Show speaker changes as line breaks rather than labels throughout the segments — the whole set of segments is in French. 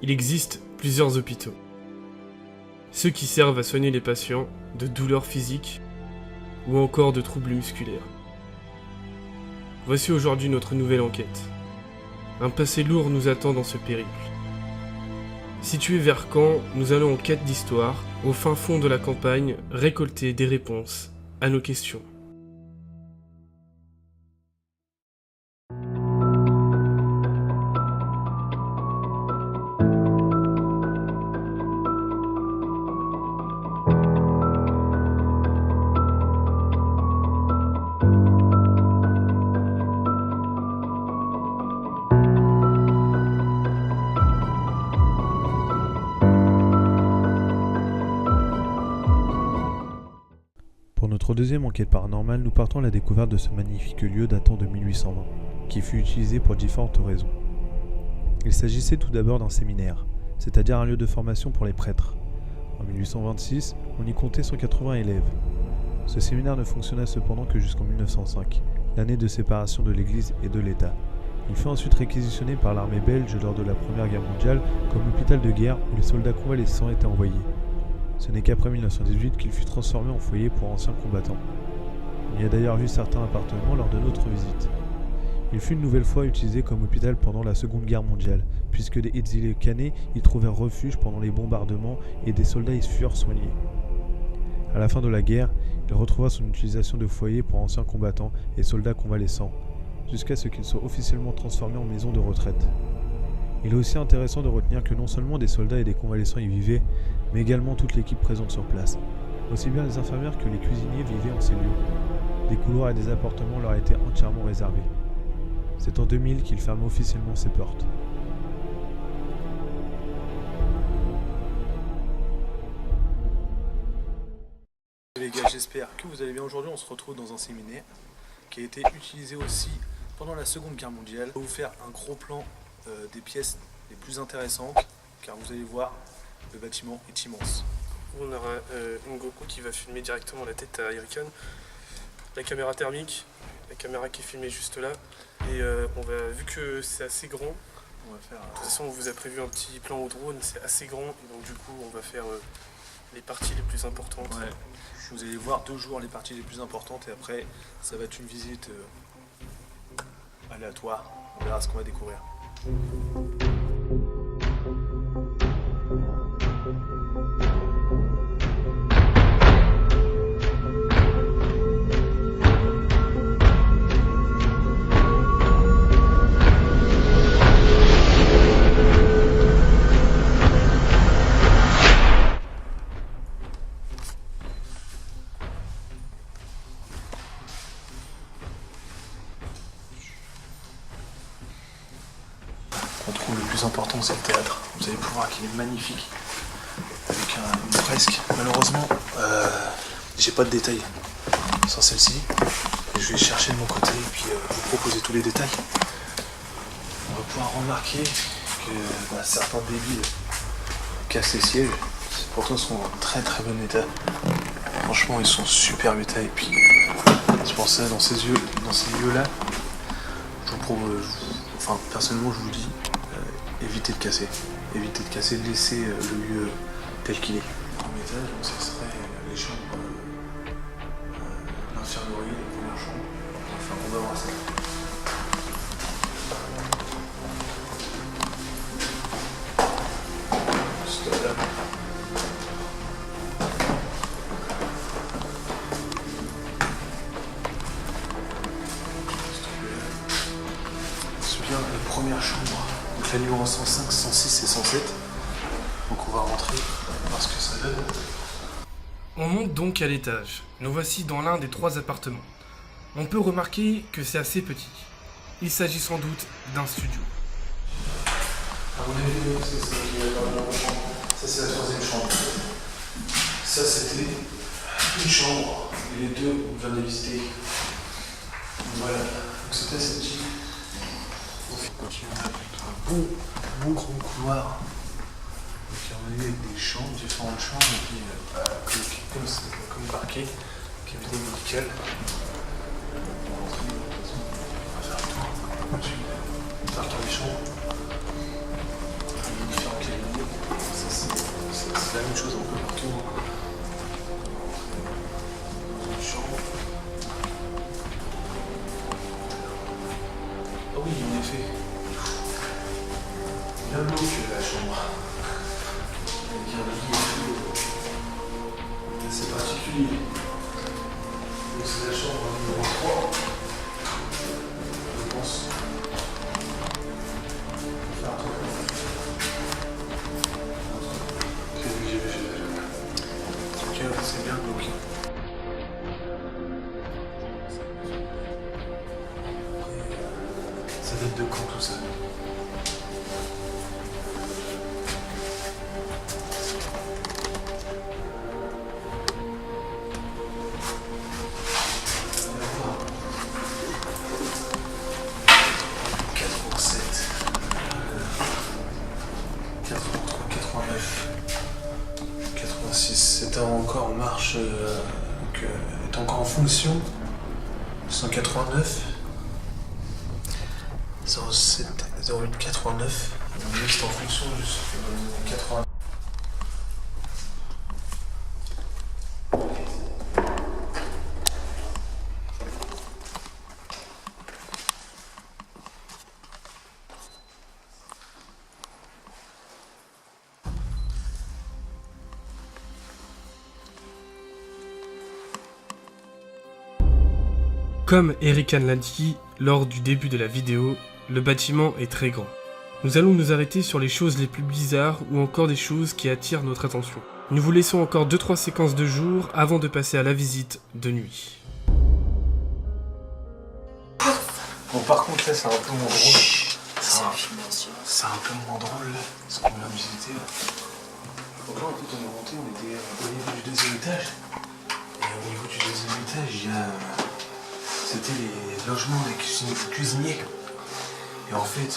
il existe plusieurs hôpitaux. Ceux qui servent à soigner les patients de douleurs physiques ou encore de troubles musculaires. Voici aujourd'hui notre nouvelle enquête. Un passé lourd nous attend dans ce périple. Situé vers Caen, nous allons en quête d'histoire, au fin fond de la campagne, récolter des réponses à nos questions.
Pour notre deuxième enquête paranormale, nous partons à la découverte de ce magnifique lieu datant de 1820, qui fut utilisé pour différentes raisons. Il s'agissait tout d'abord d'un séminaire, c'est-à-dire un lieu de formation pour les prêtres. En 1826, on y comptait 180 élèves. Ce séminaire ne fonctionna cependant que jusqu'en 1905, l'année de séparation de l'Église et de l'État. Il fut ensuite réquisitionné par l'armée belge lors de la Première Guerre mondiale comme hôpital de guerre où les soldats convalescents étaient envoyés. Ce n'est qu'après 1918 qu'il fut transformé en foyer pour anciens combattants. On y a d'ailleurs vu certains appartements lors de notre visite. Il fut une nouvelle fois utilisé comme hôpital pendant la Seconde Guerre mondiale, puisque des exilés canais y trouvèrent refuge pendant les bombardements et des soldats y furent soignés. À la fin de la guerre, il retrouva son utilisation de foyer pour anciens combattants et soldats convalescents, jusqu'à ce qu'il soit officiellement transformé en maison de retraite. Il est aussi intéressant de retenir que non seulement des soldats et des convalescents y vivaient, mais également toute l'équipe présente sur place. Aussi bien les infirmières que les cuisiniers vivaient en ces lieux. Des couloirs et des appartements leur étaient entièrement réservés. C'est en 2000 qu'il ferme officiellement ses portes.
Les gars, j'espère que vous allez bien. Aujourd'hui, on se retrouve dans un séminaire qui a été utilisé aussi pendant la Seconde Guerre mondiale. Je vais vous faire un gros plan des pièces les plus intéressantes, car vous allez voir, le bâtiment est immense.
On aura une GoPro qui va filmer directement la tête à Erican, la caméra thermique, la caméra qui est filmée juste là, et vu que c'est assez grand,
On va faire,
de toute façon on vous a prévu un petit plan au drone, c'est assez grand, et donc du coup on va faire les parties les plus importantes.
ouais, vous allez voir 2 jours les parties les plus importantes, et après, ça va être une visite aléatoire. On verra ce qu'on va découvrir. On trouve le plus important, c'est le théâtre. Vous allez pouvoir qu'il est magnifique, avec une fresque. Malheureusement, j'ai pas de détails sur celle-ci. Je vais chercher de mon côté et puis vous proposer tous les détails. On va pouvoir remarquer que certains débiles cassent les sièges. Pourtant, ils sont en très très bon état. Franchement, ils sont super état. Et puis, c'est pour ça, dans ces lieux-là, je vous propose, personnellement, je vous dis, évitez de casser. Évitez de casser, laissez le lieu tel qu'il est. Au premier étage, donc, ça serait les chambres, l'infirmerie, les premières chambres. Enfin, on va voir ça. Juste là. C'est bien la première chambre. Donc la numéro 105, 106 et 107. Donc on va rentrer, voir ce que ça donne.
On monte donc à l'étage. Nous voici dans l'un des 3 appartements. On peut remarquer que c'est assez petit. Il s'agit sans doute d'un studio.
À mon avis, c'est ça qui est dans la chambre. Ça, c'est la 3e chambre. Ça, c'était une chambre. Et les 2, on vient de les visiter. Voilà. Donc c'était assez petit. On va continuer avec un bon grand couloir. Donc à mon avis, avec des chambres, différentes chambres, et puis comme parquet, cabinet médical. On va rentrer, on va faire un tour. Ensuite, faire le tour des chambres. Différents cabinets. plein de choses un peu partout. Une chambre. Ah oui, en effet. Bien glauque la chambre. Avec un lit et tout. C'est particulier. Donc c'est la chambre numéro 3. Je pense. Faire un truc. Ok, c'est bien bloqué. Ça date de quand tout ça? C'était encore en marche, était encore en fonction. 189 07 08 89. Donc c'était en fonction jusqu'à 80.
Comme Erican l'a dit lors du début de la vidéo, le bâtiment est très grand. Nous allons nous arrêter sur les choses les plus bizarres ou encore des choses qui attirent notre attention. Nous vous laissons encore 2-3 séquences de jour avant de passer à la visite de nuit.
Bon, par contre là c'est un peu moins drôle. C'est un peu moins drôle là, ce qu'on vient de visiter là. Donc là en fait on est monté, on était au niveau du deuxième étage. Et au niveau du deuxième étage, il y a... C'était les logements des cuisiniers. Et en fait,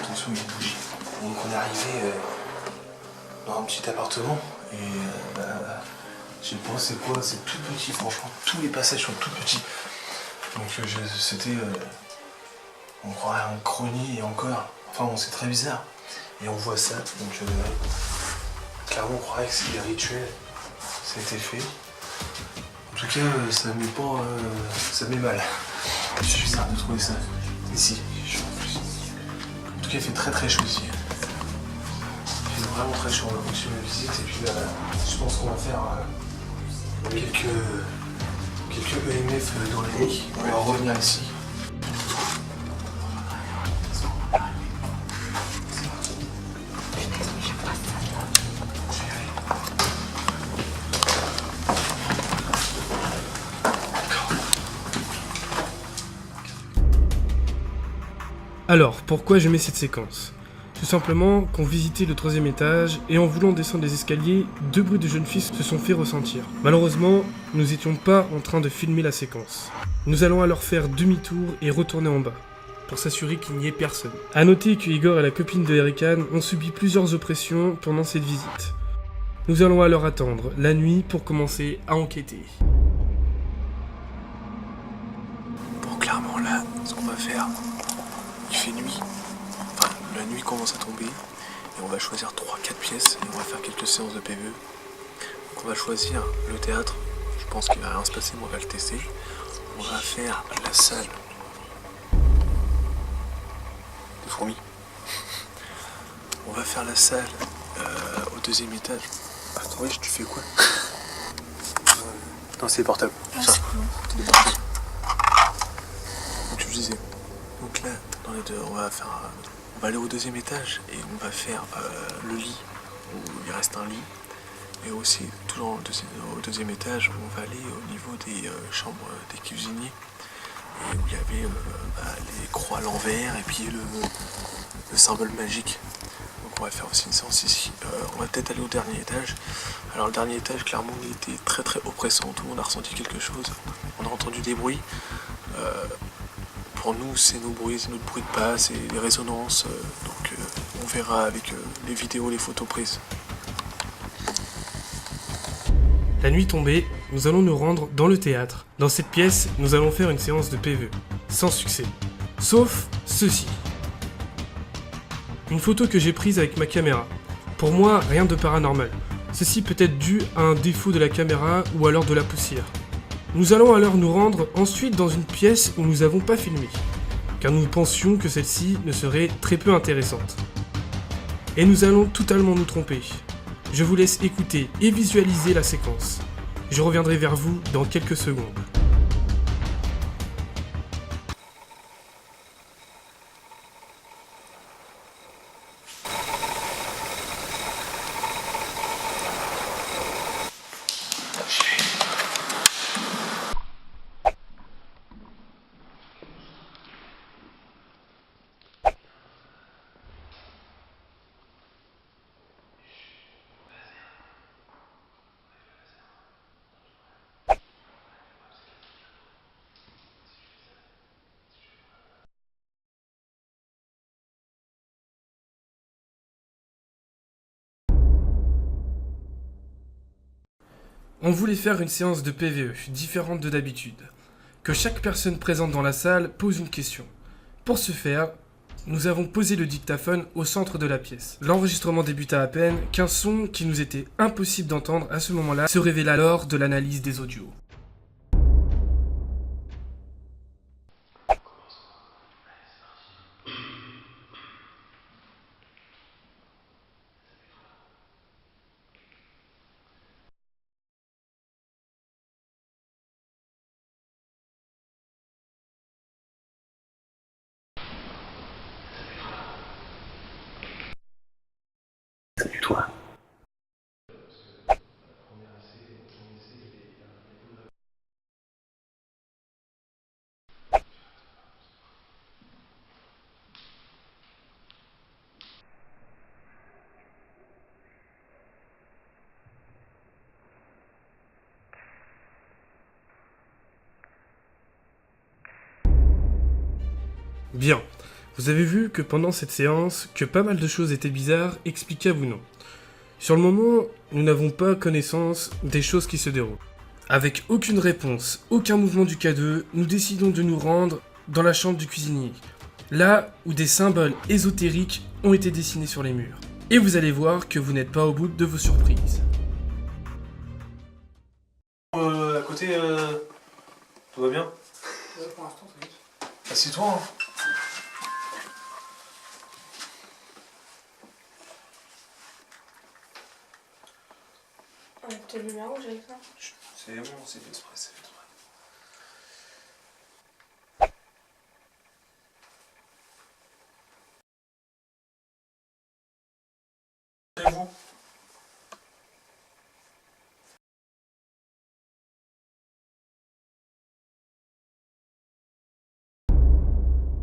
attention, il y a une bougie. Donc on est arrivé dans un petit appartement. Et je sais pas c'est quoi, c'est tout petit, franchement. Tous les passages sont tout petits. Donc c'était... on croirait un grenier et encore. Enfin bon, c'est très bizarre. Et on voit ça, donc clairement on croirait que c'est des rituels. Ça a été fait. En tout cas, ça met pas... ça met mal. C'est bizarre de trouver ça. Ici. En tout cas, il fait très très chaud ici. Il fait vraiment très chaud. On va continuer la visite et puis je pense qu'on va faire quelques EMF dans la nuit. On va revenir ici.
Alors, pourquoi je mets cette séquence? Tout simplement qu'on visitait le 3e étage et en voulant descendre les escaliers, 2 bruits de jeunes filles se sont fait ressentir. Malheureusement, nous n'étions pas en train de filmer la séquence. Nous allons alors faire demi-tour et retourner en bas, pour s'assurer qu'il n'y ait personne. A noter que Igor et la copine de Erican ont subi plusieurs oppressions pendant cette visite. Nous allons alors attendre la nuit pour commencer à enquêter.
Bon, clairement là, ce qu'on va faire... Il fait nuit, enfin la nuit commence à tomber et on va choisir 3-4 pièces et on va faire quelques séances de PVE. Donc on va choisir le théâtre, je pense qu'il va rien se passer mais on va le tester. On va faire la salle des fourmis. On va faire la salle au 2e étage. Attends, wesh, tu fais quoi? Non, c'est les portables.
Ah,
ça.
c'est cool.
C'est des portables. Donc je disais, donc là, dans les deux, on va aller au 2e étage et on va faire le lit où il reste un lit, et aussi toujours au 2e étage on va aller au niveau des chambres des cuisiniers et où il y avait les croix à l'envers et puis le symbole magique. Donc on va faire aussi une séance ici. On va peut-être aller au dernier étage. Alors le dernier étage, clairement il était très très oppressant, tout le monde a ressenti quelque chose, on a entendu des bruits. Pour nous, c'est nos bruits, c'est notre bruit de pas, c'est les résonances. Donc, on verra avec les vidéos, les photos prises.
La nuit tombée, nous allons nous rendre dans le théâtre. Dans cette pièce, nous allons faire une séance de PVE. Sans succès. Sauf ceci. Une photo que j'ai prise avec ma caméra. Pour moi, rien de paranormal. Ceci peut être dû à un défaut de la caméra ou alors de la poussière. Nous allons alors nous rendre ensuite dans une pièce où nous n'avons pas filmé, car nous pensions que celle-ci ne serait très peu intéressante. Et nous allons totalement nous tromper. Je vous laisse écouter et visualiser la séquence. Je reviendrai vers vous dans quelques secondes. On voulait faire une séance de PVE, différente de d'habitude. Que chaque personne présente dans la salle pose une question. Pour ce faire, nous avons posé le dictaphone au centre de la pièce. L'enregistrement débuta à peine qu'un son qui nous était impossible d'entendre à ce moment-là se révéla lors de l'analyse des audios.
Salut toi.
Bien, vous avez vu que pendant cette séance, que pas mal de choses étaient bizarres, explicables ou non. Sur le moment, nous n'avons pas connaissance des choses qui se déroulent. Avec aucune réponse, aucun mouvement du K2, nous décidons de nous rendre dans la chambre du cuisinier, là où des symboles ésotériques ont été dessinés sur les murs. Et vous allez voir que vous n'êtes pas au bout de vos surprises.
À côté, tout va bien?
Pour l'instant, c'est vite.
Assieds-toi. Hein.
On a peut-être le numéro, j'avais ça.
C'est bon, c'est fait exprès, c'est fait exprès. Et vous?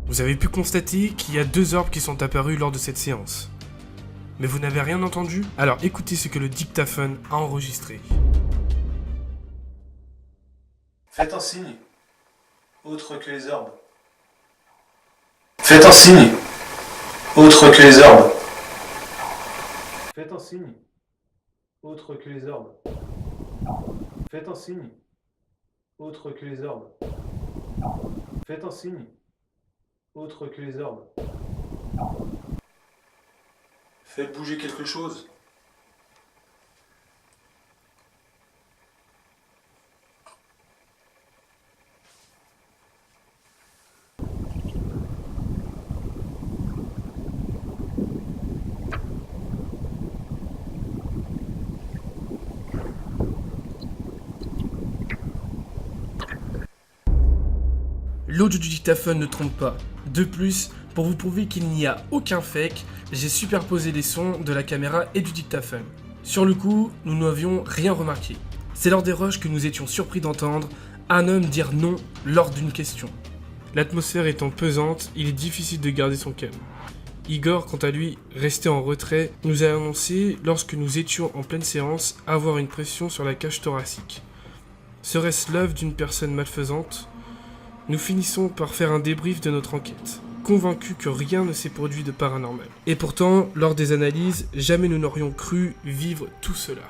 Vous avez pu constater qu'il y a 2 orbes qui sont apparus lors de cette séance. Mais vous n'avez rien entendu? Alors écoutez ce que le dictaphone a enregistré.
Faites un signe, autre que les orbes. Faites un signe, autre que les orbes. Faites un signe, autre que les orbes. Faites un signe, autre que les orbes. Faites un signe, autre que les orbes. Faites bouger quelque chose.
L'audio du dictaphone ne trompe pas. De plus, pour vous prouver qu'il n'y a aucun fake, j'ai superposé les sons de la caméra et du dictaphone. Sur le coup, nous n'avions rien remarqué. C'est lors des rushs que nous étions surpris d'entendre un homme dire non lors d'une question. L'atmosphère étant pesante, il est difficile de garder son calme. Igor, quant à lui, resté en retrait, nous a annoncé, lorsque nous étions en pleine séance, avoir une pression sur la cage thoracique. Serait-ce l'œuvre d'une personne malfaisante ? Nous finissons par faire un débrief de notre enquête, convaincus que rien ne s'est produit de paranormal. Et pourtant, lors des analyses, jamais nous n'aurions cru vivre tout cela.